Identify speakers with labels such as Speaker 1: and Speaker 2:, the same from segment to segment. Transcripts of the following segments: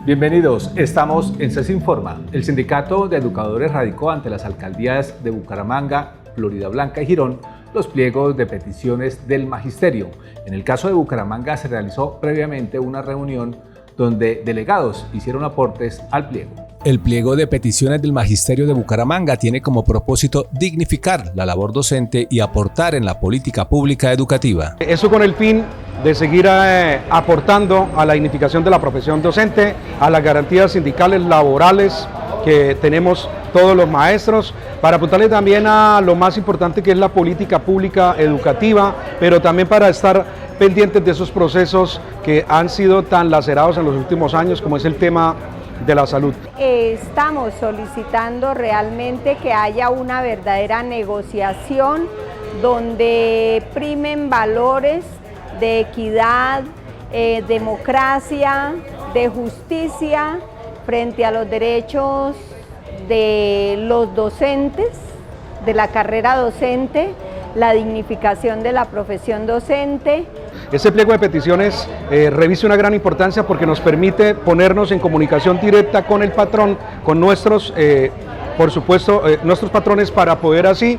Speaker 1: Bienvenidos, estamos en CES Informa. El Sindicato de Educadores radicó ante las alcaldías de Bucaramanga, Floridablanca y Girón los pliegos de peticiones del magisterio. En el caso de Bucaramanga se realizó previamente una reunión donde delegados hicieron aportes al pliego. El pliego de peticiones del Magisterio de Bucaramanga tiene como propósito dignificar la labor docente y aportar en la política pública educativa.
Speaker 2: Eso con el fin de seguir aportando a la dignificación de la profesión docente, a las garantías sindicales laborales que tenemos todos los maestros, para apuntarle también a lo más importante que es la política pública educativa, pero también para estar pendientes de esos procesos que han sido tan lacerados en los últimos años, como es el tema de la salud.
Speaker 3: Estamos solicitando realmente que haya una verdadera negociación donde primen valores de equidad, democracia, de justicia frente a los derechos de los docentes, de la carrera docente, la dignificación de la profesión docente.
Speaker 2: Ese pliego de peticiones reviste una gran importancia porque nos permite ponernos en comunicación directa con el patrón, con nuestros, por supuesto, nuestros patrones para poder así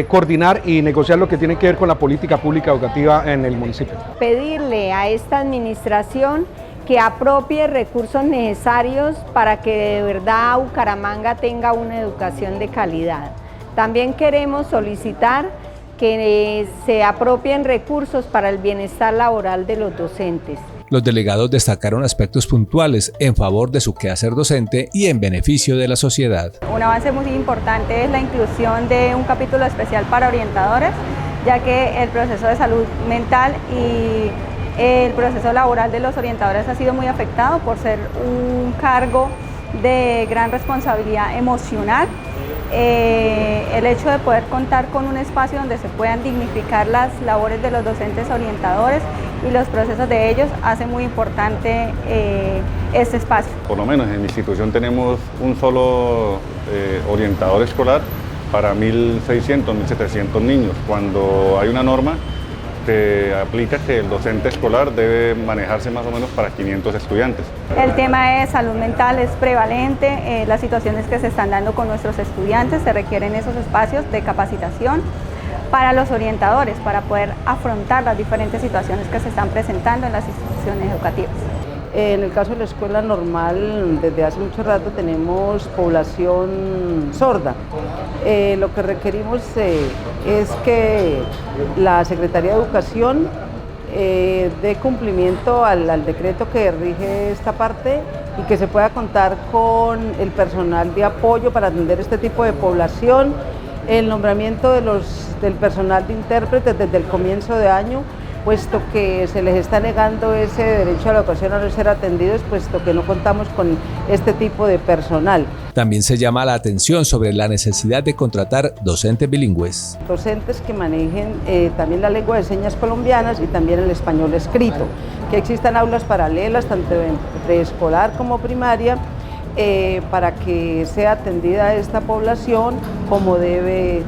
Speaker 2: coordinar y negociar lo que tiene que ver con la política pública educativa en el municipio.
Speaker 3: Pedirle a esta administración que apropie recursos necesarios para que de verdad Bucaramanga tenga una educación de calidad. También queremos solicitar que se apropien recursos para el bienestar laboral de los docentes.
Speaker 1: Los delegados destacaron aspectos puntuales en favor de su quehacer docente y en beneficio de la sociedad.
Speaker 4: Un avance muy importante es la inclusión de un capítulo especial para orientadores, ya que el proceso de salud mental y el proceso laboral de los orientadores ha sido muy afectado por ser un cargo de gran responsabilidad emocional. El hecho de poder contar con un espacio donde se puedan dignificar las labores de los docentes orientadores y los procesos de ellos hace muy importante este espacio.
Speaker 5: Por lo menos en mi institución tenemos un solo orientador escolar para 1.600, 1.700 niños, cuando hay una norma que aplica que el docente escolar debe manejarse más o menos para 500 estudiantes.
Speaker 4: El tema de salud mental es prevalente, las situaciones que se están dando con nuestros estudiantes, se requieren esos espacios de capacitación para los orientadores, para poder afrontar las diferentes situaciones que se están presentando en las instituciones educativas.
Speaker 6: En el caso de la escuela normal, desde hace mucho rato tenemos población sorda. Lo que requerimos es que la Secretaría de Educación dé cumplimiento al decreto que rige esta parte y que se pueda contar con el personal de apoyo para atender este tipo de población, el nombramiento del personal de intérpretes desde el comienzo de año, puesto que se les está negando ese derecho a la educación a no ser atendidos, puesto que no contamos con este tipo de personal.
Speaker 1: También se llama la atención sobre la necesidad de contratar docentes bilingües.
Speaker 6: Docentes que manejen también la lengua de señas colombianas y también el español escrito, que existan aulas paralelas, tanto en preescolar como primaria, para que sea atendida esta población como debe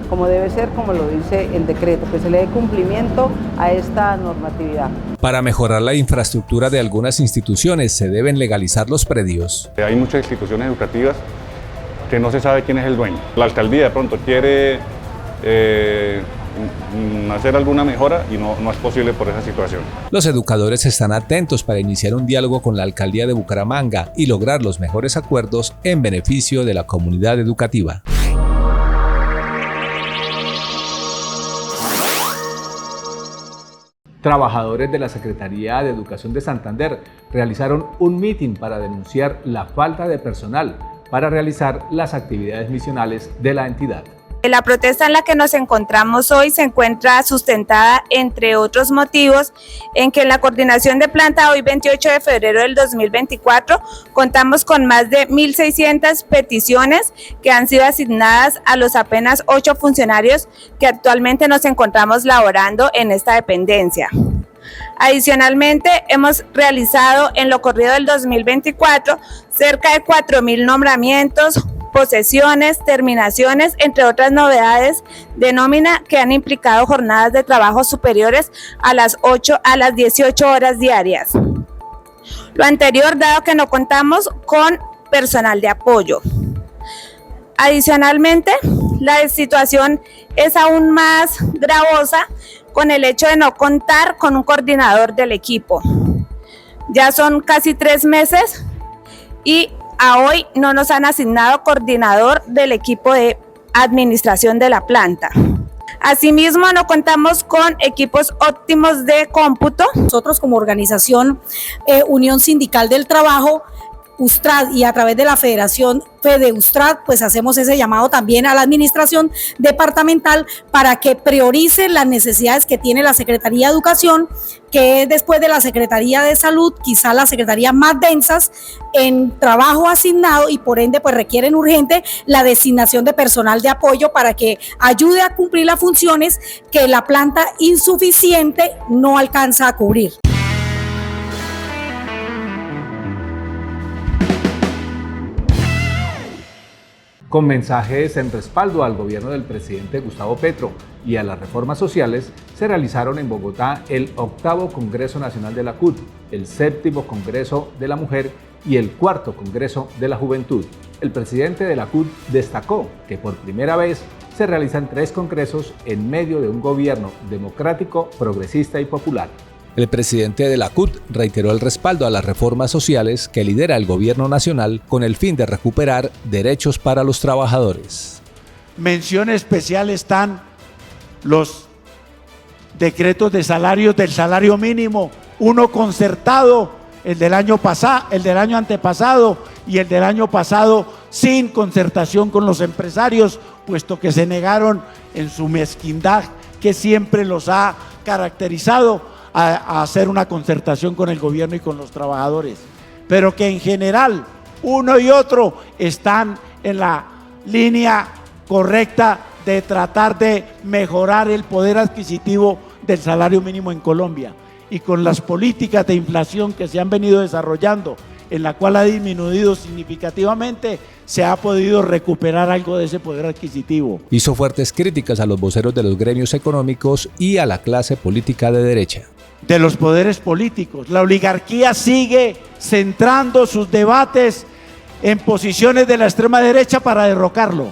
Speaker 6: ser, como lo dice el decreto, que se le dé cumplimiento a esta normatividad.
Speaker 1: Para mejorar la infraestructura de algunas instituciones se deben legalizar los predios.
Speaker 5: Hay muchas instituciones educativas que no se sabe quién es el dueño. La alcaldía de pronto quiere hacer alguna mejora y no es posible por esa situación.
Speaker 1: Los educadores están atentos para iniciar un diálogo con la alcaldía de Bucaramanga y lograr los mejores acuerdos en beneficio de la comunidad educativa. Trabajadores de la Secretaría de Educación de Santander realizaron un mitin para denunciar la falta de personal para realizar las actividades misionales de la entidad.
Speaker 7: La protesta en la que nos encontramos hoy se encuentra sustentada, entre otros motivos, en que en la coordinación de planta hoy 28 de febrero del 2024 contamos con más de 1.600 peticiones que han sido asignadas a los apenas 8 funcionarios que actualmente nos encontramos laborando en esta dependencia. Adicionalmente, hemos realizado en lo corrido del 2024 cerca de 4.000 nombramientos, posesiones, terminaciones, entre otras novedades de nómina que han implicado jornadas de trabajo superiores a las 18 horas diarias. Lo anterior dado que no contamos con personal de apoyo. Adicionalmente, la situación es aún más gravosa con el hecho de no contar con un coordinador del equipo. Ya son casi 3 meses y a hoy no nos han asignado coordinador del equipo de administración de la planta. Asimismo, no contamos con equipos óptimos de cómputo.
Speaker 8: Nosotros como organización Unión Sindical del Trabajo, USTRAD, y a través de la Federación FEDEUSTRAD, pues hacemos ese llamado también a la administración departamental para que priorice las necesidades que tiene la Secretaría de Educación, que es después de la Secretaría de Salud, quizá las secretarías más densas en trabajo asignado, y por ende pues requieren urgente la designación de personal de apoyo para que ayude a cumplir las funciones que la planta insuficiente no alcanza a cubrir.
Speaker 1: Con mensajes en respaldo al gobierno del presidente Gustavo Petro y a las reformas sociales, se realizaron en Bogotá el 8º Congreso Nacional de la CUT, el 7º Congreso de la Mujer y el 4º Congreso de la Juventud. El presidente de la CUT destacó que por primera vez se realizan 3 congresos en medio de un gobierno democrático, progresista y popular.
Speaker 9: El presidente de la CUT reiteró el respaldo a las reformas sociales que lidera el gobierno nacional con el fin de recuperar derechos para los trabajadores.
Speaker 10: Mención especial están los decretos de salarios del salario mínimo, uno concertado, el del año antepasado y el del año pasado sin concertación con los empresarios, puesto que se negaron en su mezquindad que siempre los ha caracterizado a hacer una concertación con el gobierno y con los trabajadores, pero que en general uno y otro están en la línea correcta de tratar de mejorar el poder adquisitivo del salario mínimo en Colombia, y con las políticas de inflación que se han venido desarrollando, en la cual ha disminuido significativamente, se ha podido recuperar algo de ese poder adquisitivo.
Speaker 9: Hizo fuertes críticas a los voceros de los gremios económicos y a la clase política de derecha.
Speaker 10: De los poderes políticos, la oligarquía sigue centrando sus debates en posiciones de la extrema derecha para derrocarlo,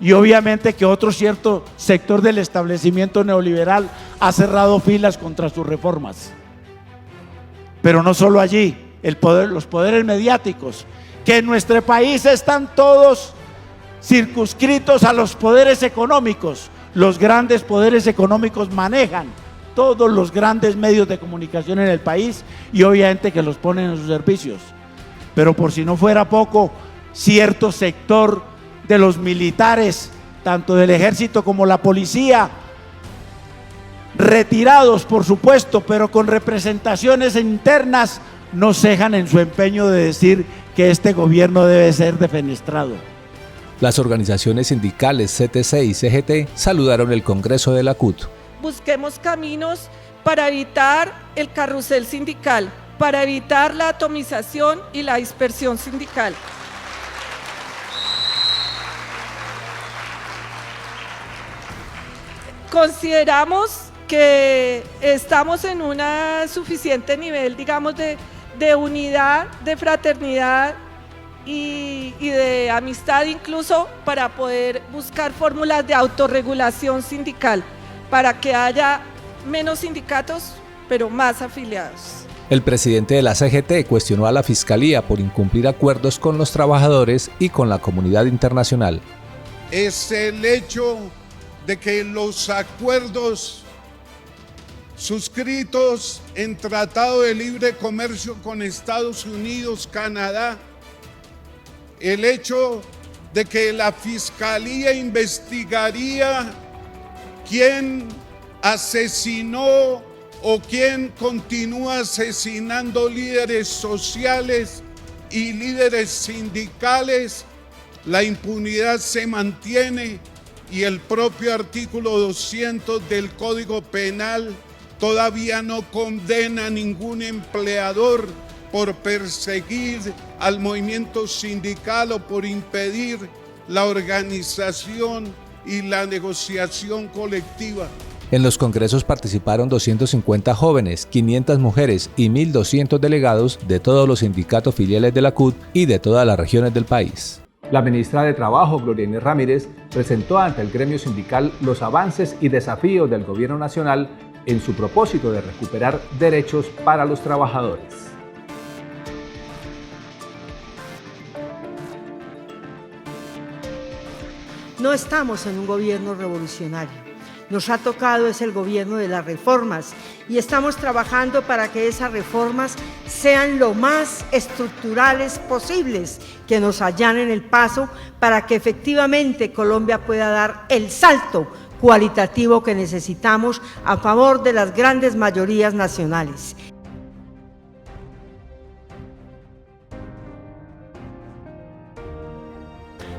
Speaker 10: y obviamente que otro cierto sector del establecimiento neoliberal ha cerrado filas contra sus reformas. Pero no solo allí, los poderes mediáticos, que en nuestro país están todos circunscritos a los poderes económicos. Los grandes poderes económicos manejan todos los grandes medios de comunicación en el país y obviamente que los ponen en sus servicios. Pero por si no fuera poco, cierto sector de los militares, tanto del ejército como la policía, retirados por supuesto, pero con representaciones internas, no cejan en su empeño de decir que este gobierno debe ser defenestrado.
Speaker 9: Las organizaciones sindicales CTC y CGT saludaron el Congreso de la CUT.
Speaker 11: Busquemos caminos para evitar el carrusel sindical, para evitar la atomización y la dispersión sindical. Consideramos que estamos en un suficiente nivel, digamos, de unidad, de fraternidad y de amistad incluso para poder buscar fórmulas de autorregulación sindical, para que haya menos sindicatos, pero más afiliados.
Speaker 9: El presidente de la CGT cuestionó a la Fiscalía por incumplir acuerdos con los trabajadores y con la comunidad internacional.
Speaker 12: Es el hecho de que los acuerdos suscritos en Tratado de Libre Comercio con Estados Unidos, Canadá, el hecho de que la Fiscalía investigaría quién asesinó o quién continúa asesinando líderes sociales y líderes sindicales, la impunidad se mantiene y el propio artículo 200 del Código Penal todavía no condena a ningún empleador por perseguir al movimiento sindical o por impedir la organización y la negociación colectiva.
Speaker 9: En los congresos participaron 250 jóvenes, 500 mujeres y 1.200 delegados de todos los sindicatos filiales de la CUT y de todas las regiones del país.
Speaker 1: La ministra de Trabajo, Gloria Inés Ramírez, presentó ante el gremio sindical los avances y desafíos del Gobierno Nacional en su propósito de recuperar derechos para los trabajadores.
Speaker 13: No estamos en un gobierno revolucionario. Nos ha tocado es el gobierno de las reformas y estamos trabajando para que esas reformas sean lo más estructurales posibles, que nos allanen el paso para que efectivamente Colombia pueda dar el salto cualitativo que necesitamos a favor de las grandes mayorías nacionales.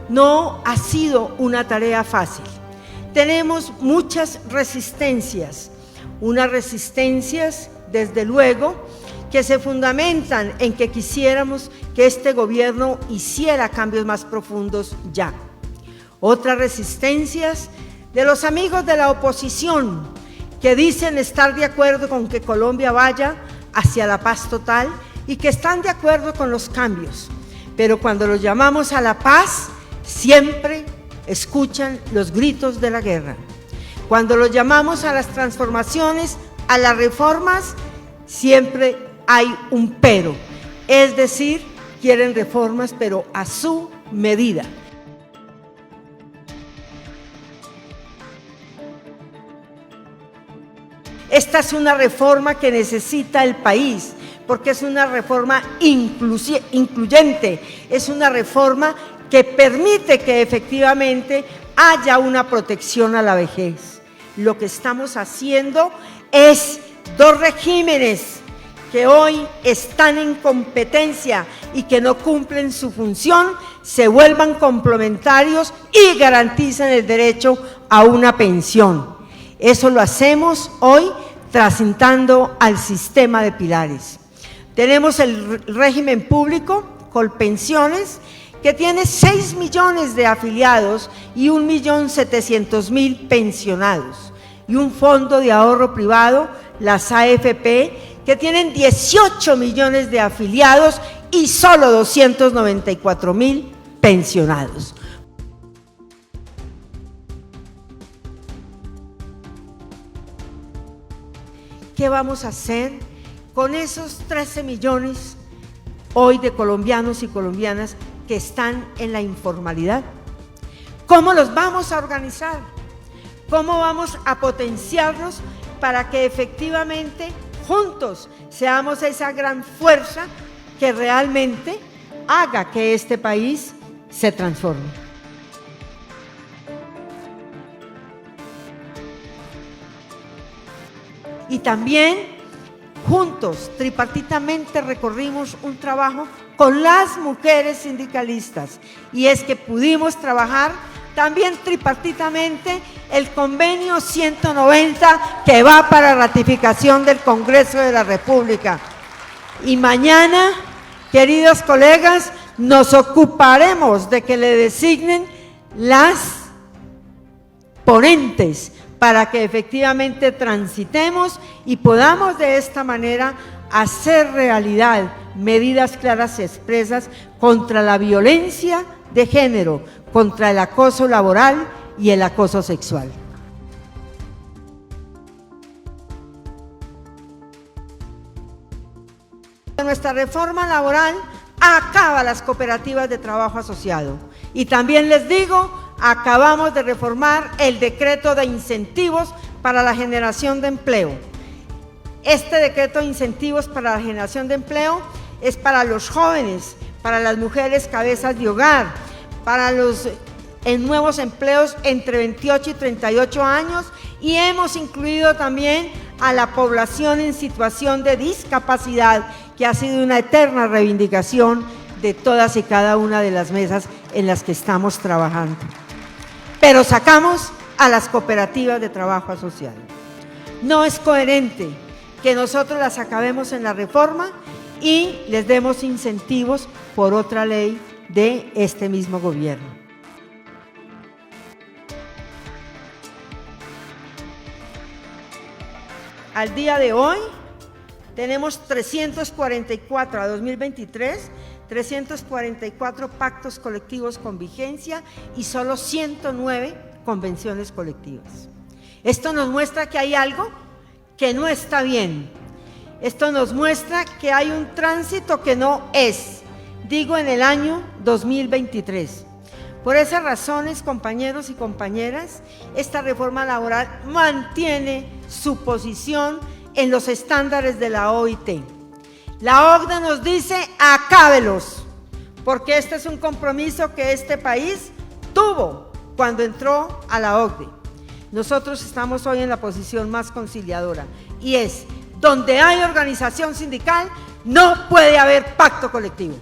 Speaker 13: No ha sido una tarea fácil. Tenemos muchas resistencias, unas resistencias, desde luego, que se fundamentan en que quisiéramos que este gobierno hiciera cambios más profundos ya. Otras resistencias de los amigos de la oposición, que dicen estar de acuerdo con que Colombia vaya hacia la paz total y que están de acuerdo con los cambios, pero cuando los llamamos a la paz, siempre escuchan los gritos de la guerra. Cuando los llamamos a las transformaciones, a las reformas, siempre hay un pero. Es decir, quieren reformas, pero a su medida. Esta es una reforma que necesita el país, porque es una reforma incluyente, es una reforma que permite que efectivamente haya una protección a la vejez. Lo que estamos haciendo es dos regímenes que hoy están en competencia y que no cumplen su función, se vuelvan complementarios y garanticen el derecho a una pensión. Eso lo hacemos hoy transitando al sistema de pilares. Tenemos el régimen público Colpensiones, que tiene 6 millones de afiliados y 1.700.000 pensionados, y un fondo de ahorro privado, las AFP, que tienen 18 millones de afiliados y solo 294.000 pensionados. ¿Qué vamos a hacer con esos 13 millones hoy de colombianos y colombianas que están en la informalidad? ¿Cómo los vamos a organizar? ¿Cómo vamos a potenciarlos para que efectivamente juntos seamos esa gran fuerza que realmente haga que este país se transforme? Y también juntos, tripartitamente, recorrimos un trabajo con las mujeres sindicalistas, y es que pudimos trabajar también tripartitamente el convenio 190 que va para ratificación del Congreso de la República. Y mañana, queridos colegas, nos ocuparemos de que le designen las ponentes para que efectivamente transitemos y podamos de esta manera hacer realidad medidas claras y expresas contra la violencia de género, contra el acoso laboral y el acoso sexual. Nuestra reforma laboral acaba las cooperativas de trabajo asociado, y también les digo, acabamos de reformar el decreto de incentivos para la generación de empleo. Este decreto de incentivos para la generación de empleo es para los jóvenes, para las mujeres cabezas de hogar, para los nuevos empleos entre 28 y 38 años, y hemos incluido también a la población en situación de discapacidad, que ha sido una eterna reivindicación de todas y cada una de las mesas en las que estamos trabajando. Pero sacamos a las cooperativas de trabajo asociado. No es coherente que nosotros las acabemos en la reforma y les demos incentivos por otra ley de este mismo gobierno. al día de hoy tenemos 344 a 2023, 344 pactos colectivos con vigencia y solo 109 convenciones colectivas. Esto nos muestra que hay algo que no está bien. Esto nos muestra que hay un tránsito que no es, digo, en el año 2023. Por esas razones, compañeros y compañeras, esta reforma laboral mantiene su posición en los estándares de la OIT. La OCDE nos dice, acábelos, porque este es un compromiso que este país tuvo cuando entró a la OCDE. Nosotros estamos hoy en la posición más conciliadora y es, donde hay organización sindical, no puede haber pacto colectivo.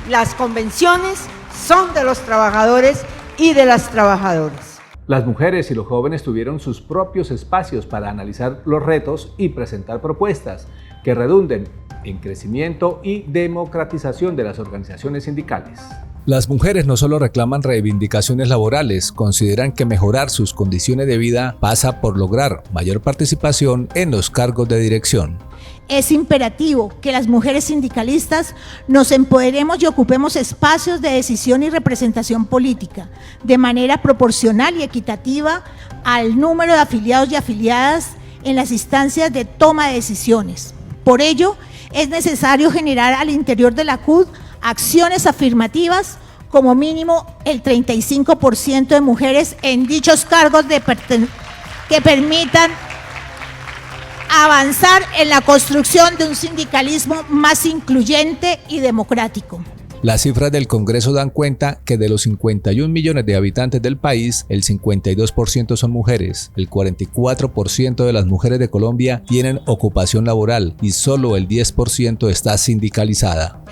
Speaker 13: Las convenciones son de los trabajadores y de las trabajadoras.
Speaker 1: Las mujeres y los jóvenes tuvieron sus propios espacios para analizar los retos y presentar propuestas que redunden en crecimiento y democratización de las organizaciones sindicales.
Speaker 9: Las mujeres no solo reclaman reivindicaciones laborales, consideran que mejorar sus condiciones de vida pasa por lograr mayor participación en los cargos de dirección.
Speaker 14: Es imperativo que las mujeres sindicalistas nos empoderemos y ocupemos espacios de decisión y representación política de manera proporcional y equitativa al número de afiliados y afiliadas en las instancias de toma de decisiones. Por ello, es necesario generar al interior de la CUT acciones afirmativas, como mínimo el 35% de mujeres en dichos cargos que permitan avanzar en la construcción de un sindicalismo más incluyente y democrático.
Speaker 9: Las cifras del Congreso dan cuenta que de los 51 millones de habitantes del país, el 52% son mujeres, el 44% de las mujeres de Colombia tienen ocupación laboral y solo el 10% está sindicalizada.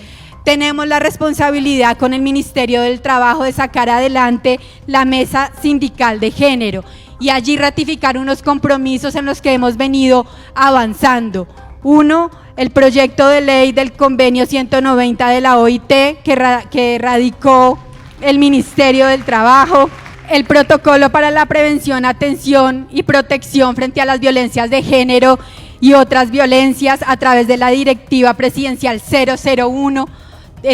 Speaker 15: Tenemos la responsabilidad con el Ministerio del Trabajo de sacar adelante la mesa sindical de género y allí ratificar unos compromisos en los que hemos venido avanzando. Uno, el proyecto de ley del convenio 190 de la OIT que radicó el Ministerio del Trabajo, el protocolo para la prevención, atención y protección frente a las violencias de género y otras violencias a través de la Directiva Presidencial 001.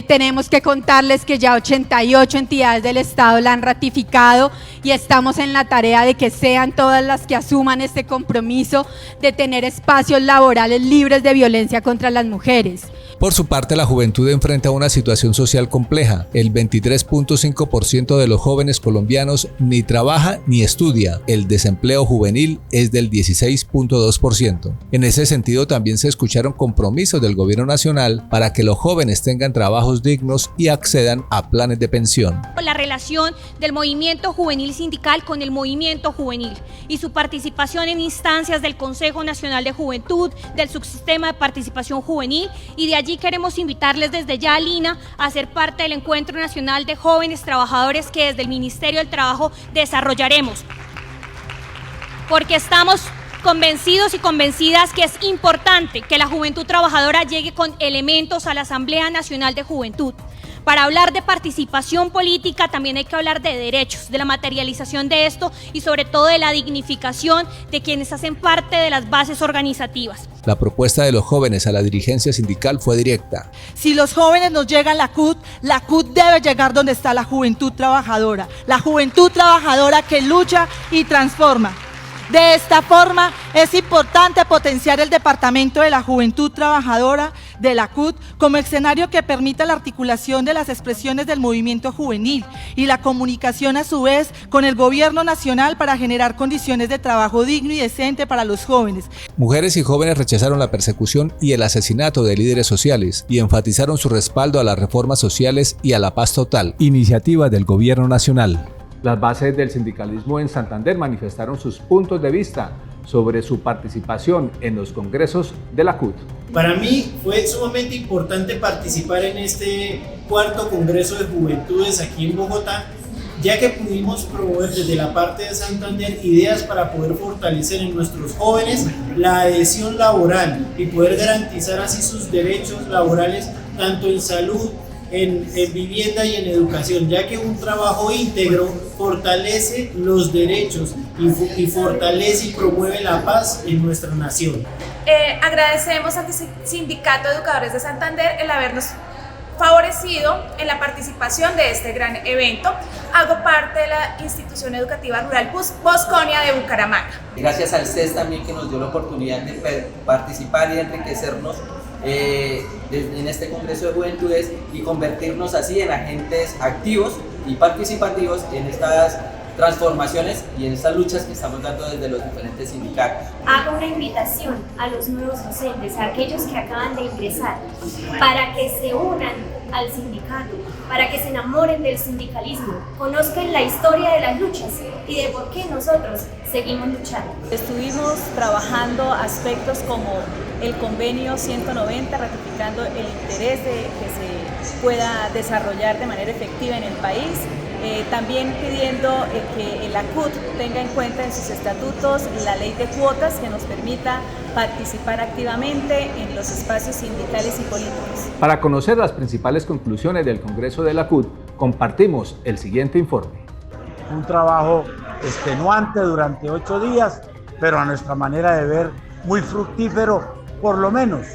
Speaker 15: Tenemos que contarles que ya 88 entidades del Estado la han ratificado y estamos en la tarea de que sean todas las que asuman este compromiso de tener espacios laborales libres de violencia contra las mujeres.
Speaker 9: Por su parte, la juventud enfrenta una situación social compleja. El 23.5% de los jóvenes colombianos ni trabaja ni estudia. El desempleo juvenil es del 16.2%. En ese sentido, también se escucharon compromisos del gobierno nacional para que los jóvenes tengan trabajos dignos y accedan a planes de pensión.
Speaker 16: La relación del movimiento juvenil sindical con el movimiento juvenil y su participación en instancias del Consejo Nacional de Juventud, del Subsistema de Participación Juvenil, y de allí queremos invitarles desde ya, Lina, a ser parte del Encuentro Nacional de Jóvenes Trabajadores que desde el Ministerio del Trabajo desarrollaremos. Porque estamos convencidos y convencidas que es importante que la juventud trabajadora llegue con elementos a la Asamblea Nacional de Juventud. Para hablar de participación política también hay que hablar de derechos, de la materialización de esto y sobre todo de la dignificación de quienes hacen parte de las bases organizativas.
Speaker 9: La propuesta de los jóvenes a la dirigencia sindical fue directa.
Speaker 17: Si los jóvenes nos llegan la CUT debe llegar donde está la juventud trabajadora que lucha y transforma. De esta forma, es importante potenciar el Departamento de la Juventud Trabajadora de la CUT como escenario que permita la articulación de las expresiones del movimiento juvenil y la comunicación a su vez con el gobierno nacional para generar condiciones de trabajo digno y decente para los jóvenes.
Speaker 9: Mujeres y jóvenes rechazaron la persecución y el asesinato de líderes sociales y enfatizaron su respaldo a las reformas sociales y a la paz total, iniciativa del gobierno nacional.
Speaker 1: Las bases del sindicalismo en Santander manifestaron sus puntos de vista sobre su participación en los congresos de la CUT.
Speaker 18: Para mí fue sumamente importante participar en este cuarto Congreso de Juventudes aquí en Bogotá, ya que pudimos promover desde la parte de Santander ideas para poder fortalecer en nuestros jóvenes la adhesión laboral y poder garantizar así sus derechos laborales tanto en salud, en vivienda y en educación, ya que un trabajo íntegro fortalece los derechos y fortalece y promueve la paz en nuestra nación.
Speaker 7: Agradecemos al Sindicato de Educadores de Santander el habernos favorecido en la participación de este gran evento. Hago parte de la institución educativa rural Bosconia de Bucaramanga.
Speaker 19: Gracias al CES también, que nos dio la oportunidad de participar y de enriquecernos en este Congreso de Juventudes y convertirnos así en agentes activos y participativos en estas transformaciones y en estas luchas que estamos dando desde los diferentes sindicatos.
Speaker 20: Hago una invitación a los nuevos docentes, a aquellos que acaban de ingresar, para que se unan al sindicato, para que se enamoren del sindicalismo, conozcan la historia de las luchas y de por qué nosotros seguimos luchando.
Speaker 21: Estuvimos trabajando aspectos como el convenio 190, ratificando el interés de que se pueda desarrollar de manera efectiva en el país. También pidiendo que la CUT tenga en cuenta en sus estatutos la ley de cuotas que nos permita participar activamente en los espacios sindicales y políticos.
Speaker 1: Para conocer las principales conclusiones del Congreso de la CUT, compartimos el siguiente informe.
Speaker 10: Un trabajo extenuante durante 8 días, pero a nuestra manera de ver muy fructífero, por lo menos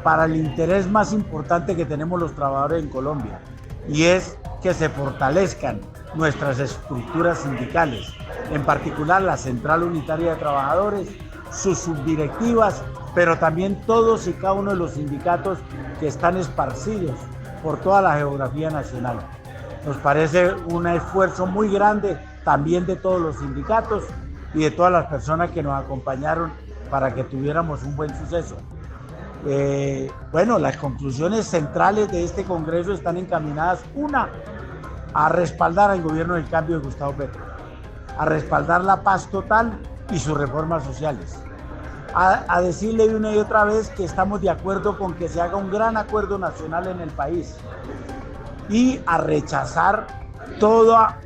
Speaker 10: para el interés más importante que tenemos los trabajadores en Colombia, y es que se fortalezcan nuestras estructuras sindicales, en particular la Central Unitaria de Trabajadores, sus subdirectivas, pero también todos y cada uno de los sindicatos que están esparcidos por toda la geografía nacional. Nos parece un esfuerzo muy grande también de todos los sindicatos y de todas las personas que nos acompañaron para que tuviéramos un buen suceso. Bueno, las conclusiones centrales de este Congreso están encaminadas, una, a respaldar al gobierno del cambio de Gustavo Petro, a respaldar la paz total y sus reformas sociales, a decirle una y otra vez que estamos de acuerdo con que se haga un gran acuerdo nacional en el país y a rechazar toda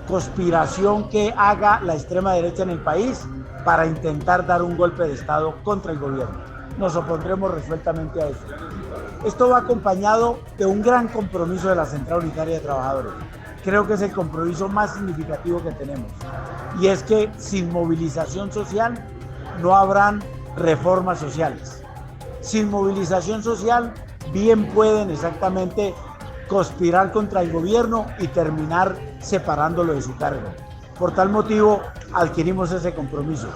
Speaker 10: conspiración que haga la extrema derecha en el país para intentar dar un golpe de Estado contra el gobierno. Nos opondremos resueltamente a eso. Esto va acompañado de un gran compromiso de la Central Unitaria de Trabajadores. Creo que es el compromiso más significativo que tenemos. Y es que sin movilización social no habrán reformas sociales. Sin movilización social bien pueden exactamente conspirar contra el gobierno y terminar separándolo de su cargo. Por tal motivo adquirimos ese compromiso.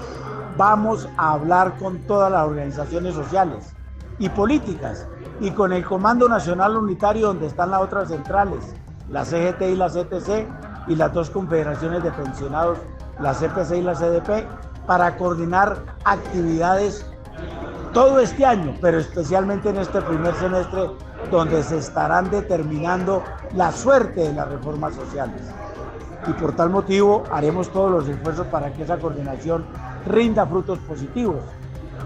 Speaker 10: Vamos a hablar con todas las organizaciones sociales y políticas y con el Comando Nacional Unitario, donde están las otras centrales, la CGT y la CTC, y las dos confederaciones de pensionados, la CPC y la CDP, para coordinar actividades todo este año, pero especialmente en este primer semestre, donde se estarán determinando la suerte de las reformas sociales. Y por tal motivo haremos todos los esfuerzos para que esa coordinación rinda frutos positivos.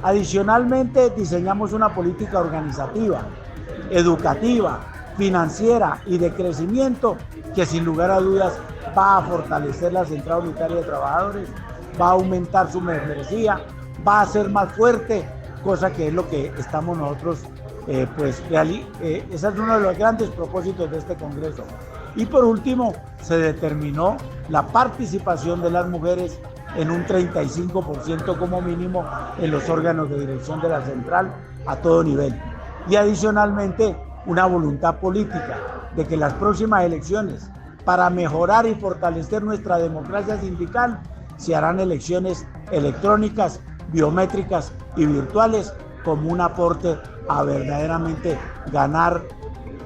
Speaker 10: Adicionalmente, diseñamos una política organizativa, educativa, financiera y de crecimiento que sin lugar a dudas va a fortalecer la Central Unitaria de Trabajadores, va a aumentar su membresía, va a ser más fuerte, cosa que es lo que estamos nosotros, ese es uno de los grandes propósitos de este Congreso. Y por último, se determinó la participación de las mujeres en un 35% como mínimo en los órganos de dirección de la central a todo nivel. Y adicionalmente, una voluntad política de que las próximas elecciones, para mejorar y fortalecer nuestra democracia sindical, se harán elecciones electrónicas, biométricas y virtuales como un aporte a verdaderamente ganar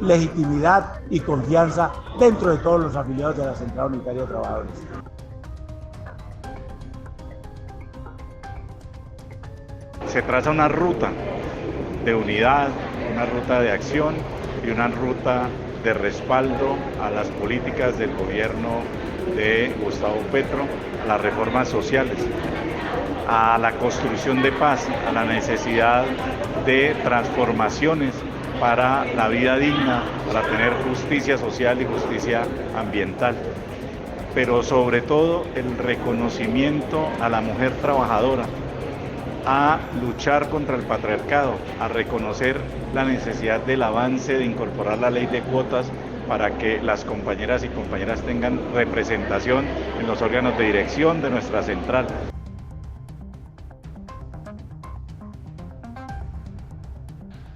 Speaker 10: legitimidad y confianza dentro de todos los afiliados de la Central Unitaria de Trabajadores.
Speaker 5: Se traza una ruta de unidad, una ruta de acción y una ruta de respaldo a las políticas del gobierno de Gustavo Petro, a las reformas sociales, a la construcción de paz, a la necesidad de transformaciones para la vida digna, para tener justicia social y justicia ambiental, pero sobre todo el reconocimiento a la mujer trabajadora, a luchar contra el patriarcado, a reconocer la necesidad del avance de incorporar la ley de cuotas para que las compañeras y compañeras tengan representación en los órganos de dirección de nuestra central.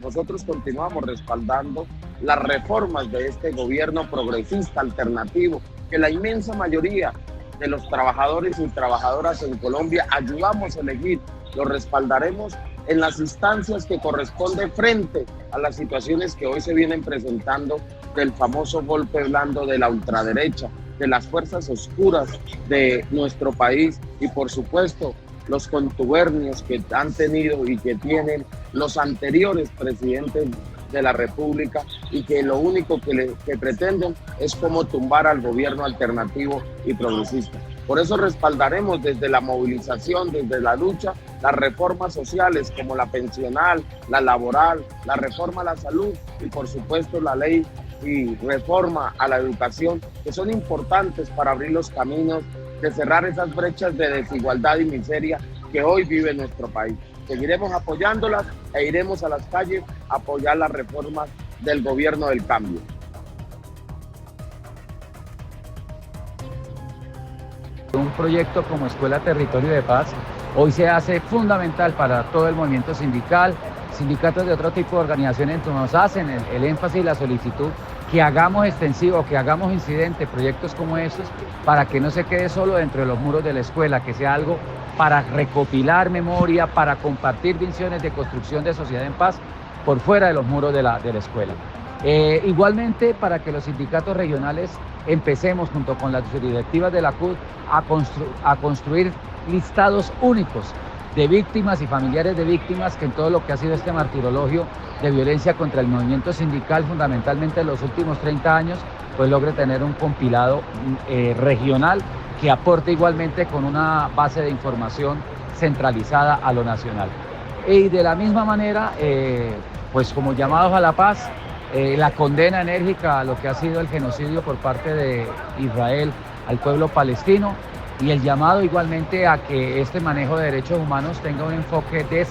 Speaker 2: Nosotros continuamos respaldando las reformas de este gobierno progresista alternativo, que la inmensa mayoría de los trabajadores y trabajadoras en Colombia ayudamos a elegir. Lo respaldaremos en las instancias que corresponde frente a las situaciones que hoy se vienen presentando del famoso golpe blando de la ultraderecha, de las fuerzas oscuras de nuestro país y por supuesto los contubernios que han tenido y que tienen los anteriores presidentes de la República y que lo único que pretenden es como tumbar al gobierno alternativo y progresista. Por eso respaldaremos desde la movilización, desde la lucha, las reformas sociales como la pensional, la laboral, la reforma a la salud y por supuesto la ley y reforma a la educación, que son importantes para abrir los caminos de cerrar esas brechas de desigualdad y miseria que hoy vive nuestro país. Seguiremos apoyándolas e iremos a las calles a apoyar las reformas del gobierno del cambio.
Speaker 22: Un proyecto como Escuela Territorio de Paz hoy se hace fundamental para todo el movimiento sindical. Sindicatos de otro tipo de organizaciones nos hacen el énfasis y la solicitud que hagamos extensivo, que hagamos incidente proyectos como estos para que no se quede solo dentro de los muros de la escuela, que sea algo para recopilar memoria, para compartir visiones de construcción de sociedad en paz por fuera de los muros de la escuela. Igualmente, para que los sindicatos regionales empecemos junto con las directivas de la CUT a construir listados únicos de víctimas y familiares de víctimas, que en todo lo que ha sido este martirologio de violencia contra el movimiento sindical, fundamentalmente en los últimos 30 años, pues logre tener un compilado regional que aporte igualmente con una base de información centralizada a lo nacional. Y de la misma manera, pues como llamados a la paz, la condena enérgica a lo que ha sido el genocidio por parte de Israel al pueblo palestino y el llamado igualmente a que este manejo de derechos humanos tenga un enfoque de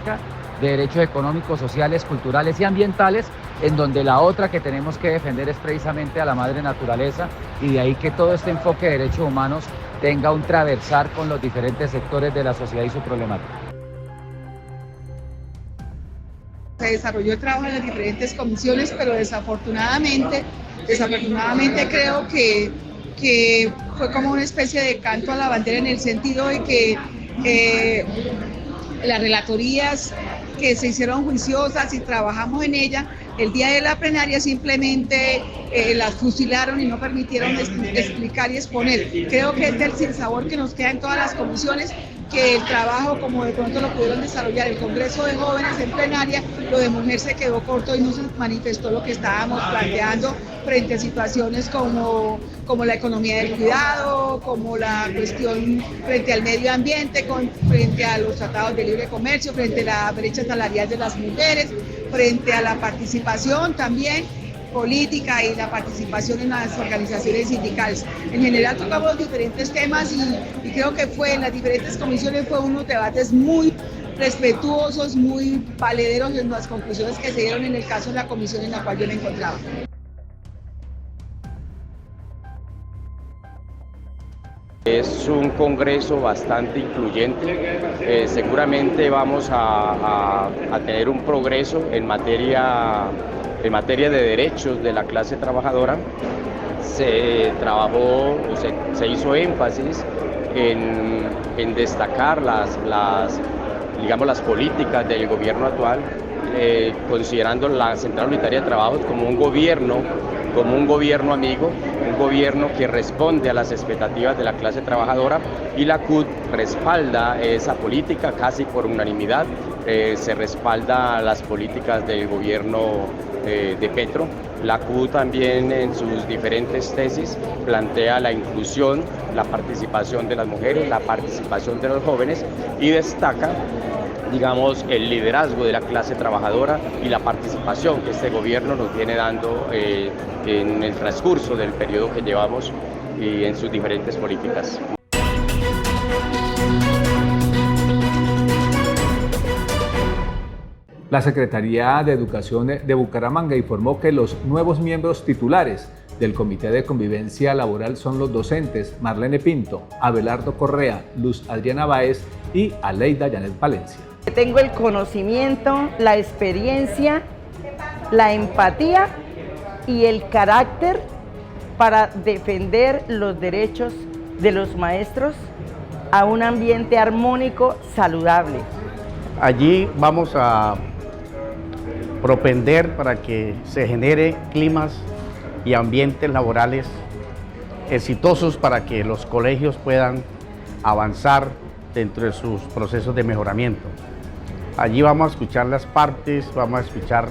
Speaker 22: derechos económicos, sociales, culturales y ambientales, en donde la otra que tenemos que defender es precisamente a la madre naturaleza, y de ahí que todo este enfoque de derechos humanos tenga un traversar con los diferentes sectores de la sociedad y su problemática.
Speaker 23: Se desarrolló el trabajo en las diferentes comisiones, pero desafortunadamente creo que fue como una especie de canto a la bandera, en el sentido de que las relatorías que se hicieron juiciosas y trabajamos en ella, el día de la plenaria simplemente las fusilaron y no permitieron explicar y exponer. Creo que es del sinsabor que nos queda en todas las comisiones, que el trabajo, como de pronto lo pudieron desarrollar el Congreso de Jóvenes en plenaria, lo de mujer se quedó corto y no se manifestó lo que estábamos planteando frente a situaciones como la economía del cuidado, como la cuestión frente al medio ambiente, frente a los tratados de libre comercio, frente a la brecha salarial de las mujeres, frente a la participación también política y la participación en las organizaciones sindicales. En general tocamos diferentes temas y creo que en las diferentes comisiones fue unos debates muy respetuosos, muy valederos en las conclusiones que se dieron en el caso de la comisión en la cual yo me encontraba.
Speaker 24: Es un congreso bastante incluyente, seguramente vamos a tener un progreso en materia de derechos de la clase trabajadora. Se trabajó, se hizo énfasis en destacar las políticas del gobierno actual, considerando la Central Unitaria de Trabajos como un gobierno amigo, un gobierno que responde a las expectativas de la clase trabajadora, y la CUT respalda esa política casi por unanimidad. Se respalda las políticas del gobierno de Petro. La CUT también en sus diferentes tesis plantea la inclusión, la participación de las mujeres, la participación de los jóvenes, y destaca, digamos, el liderazgo de la clase trabajadora y la participación que este gobierno nos viene dando en el transcurso del periodo que llevamos y en sus diferentes políticas.
Speaker 1: La Secretaría de Educación de Bucaramanga informó que los nuevos miembros titulares del Comité de Convivencia Laboral son los docentes Marlene Pinto, Abelardo Correa, Luz Adriana Báez y Aleida Janet Valencia.
Speaker 3: Tengo el conocimiento, la experiencia, la empatía y el carácter para defender los derechos de los maestros a un ambiente armónico, saludable.
Speaker 4: Allí vamos a propender para que se genere climas y ambientes laborales exitosos para que los colegios puedan avanzar dentro de sus procesos de mejoramiento. Allí vamos a escuchar las partes, vamos a escuchar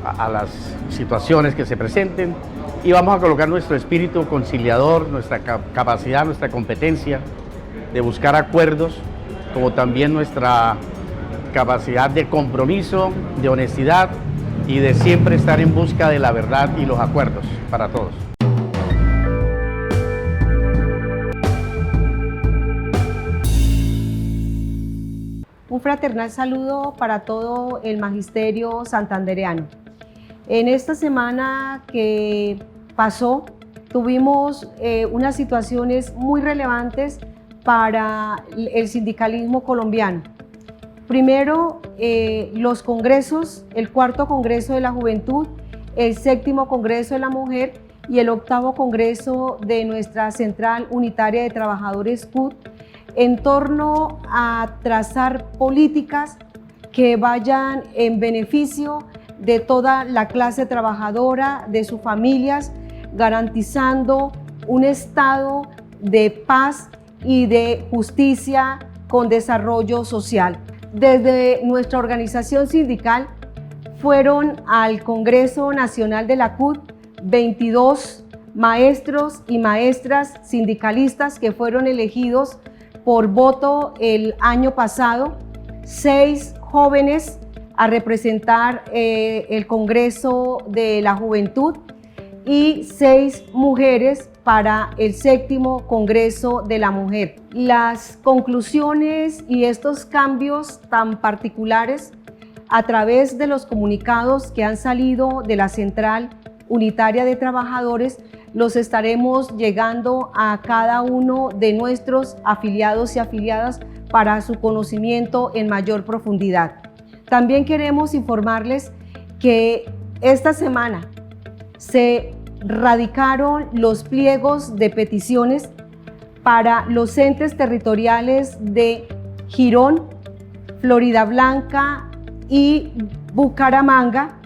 Speaker 4: a las situaciones que se presenten y vamos a colocar nuestro espíritu conciliador, nuestra capacidad, nuestra competencia de buscar acuerdos, como también nuestra capacidad de compromiso, de honestidad y de siempre estar en busca de la verdad y los acuerdos para todos.
Speaker 6: Un fraternal saludo para todo el magisterio santandereano. En esta semana que pasó tuvimos unas situaciones muy relevantes para el sindicalismo colombiano. Primero, los congresos, el 4º Congreso de la Juventud, el 7º Congreso de la Mujer y el 8º Congreso de nuestra Central Unitaria de Trabajadores CUT, en torno a trazar políticas que vayan en beneficio de toda la clase trabajadora, de sus familias, garantizando un estado de paz y de justicia con desarrollo social. Desde nuestra organización sindical fueron al Congreso Nacional de la CUT 22 maestros y maestras sindicalistas que fueron elegidos por voto el año pasado, 6 jóvenes a representar el Congreso de la Juventud y 6 mujeres para el 7º Congreso de la Mujer. Las conclusiones y estos cambios tan particulares a través de los comunicados que han salido de la Central Unitaria de Trabajadores los estaremos llegando a cada uno de nuestros afiliados y afiliadas para su conocimiento en mayor profundidad. También queremos informarles que esta semana se radicaron los pliegos de peticiones para los entes territoriales de Girón, Floridablanca y Bucaramanga,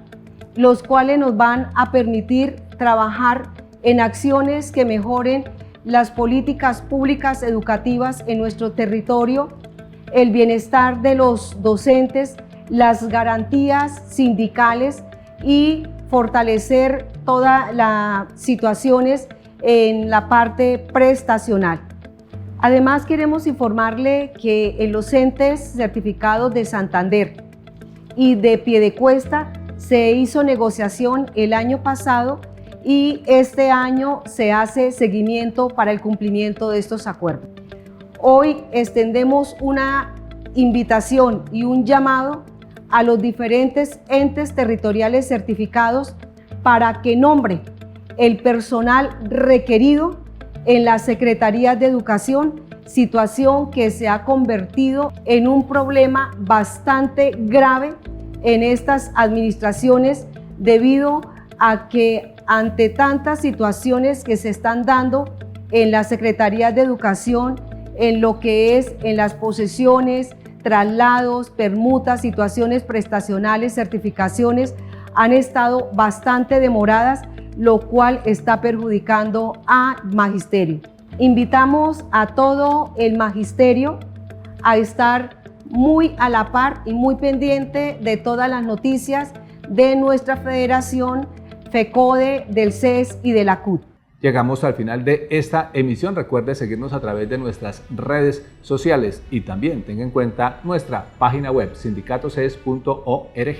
Speaker 6: los cuales nos van a permitir trabajar en acciones que mejoren las políticas públicas educativas en nuestro territorio, el bienestar de los docentes, las garantías sindicales y fortalecer todas las situaciones en la parte prestacional. Además, queremos informarle que en los entes certificados de Santander y de Piedecuesta se hizo negociación el año pasado y este año se hace seguimiento para el cumplimiento de estos acuerdos. Hoy extendemos una invitación y un llamado a los diferentes entes territoriales certificados para que nombre el personal requerido en las secretarías de educación, situación que se ha convertido en un problema bastante grave en estas administraciones debido a que ante tantas situaciones que se están dando en las secretarías de educación, en lo que es en las posesiones, traslados, permutas, situaciones prestacionales, certificaciones, han estado bastante demoradas, lo cual está perjudicando al magisterio. Invitamos a todo el magisterio a estar muy a la par y muy pendiente de todas las noticias de nuestra federación, FECODE, del CES y de la CUT.
Speaker 1: Llegamos al final de esta emisión. Recuerde seguirnos a través de nuestras redes sociales y también tenga en cuenta nuestra página web sindicatoces.org.